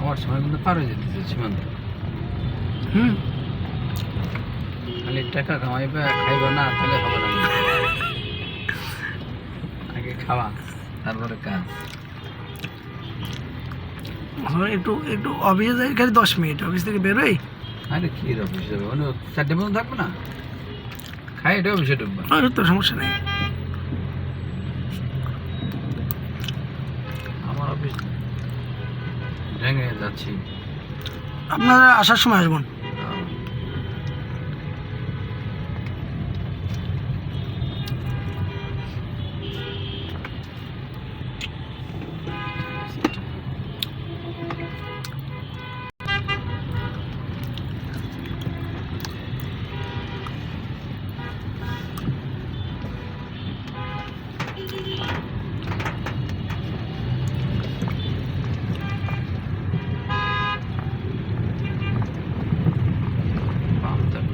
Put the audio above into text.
খাওয়ার সময় কিন্তু পার হয়ে যেতেছে সীমান্ত। খালি টাকা কামাইবে খাইবে না তাহলে হবে না। আগে খাওয়া তারপরে কাজ। একটু একটু অফিসে যাই খালি 10 মিনিট, অফিস থেকে বেরোই। আরে কি অফিস যাবে, 4টে পর্যন্ত থাকবে না, খাই এটা অফিসে ঢুকবে। তো সমস্যা নেই। আমার অফিস ভেঙে যাচ্ছি। আপনারা আসার সময় আসবেন।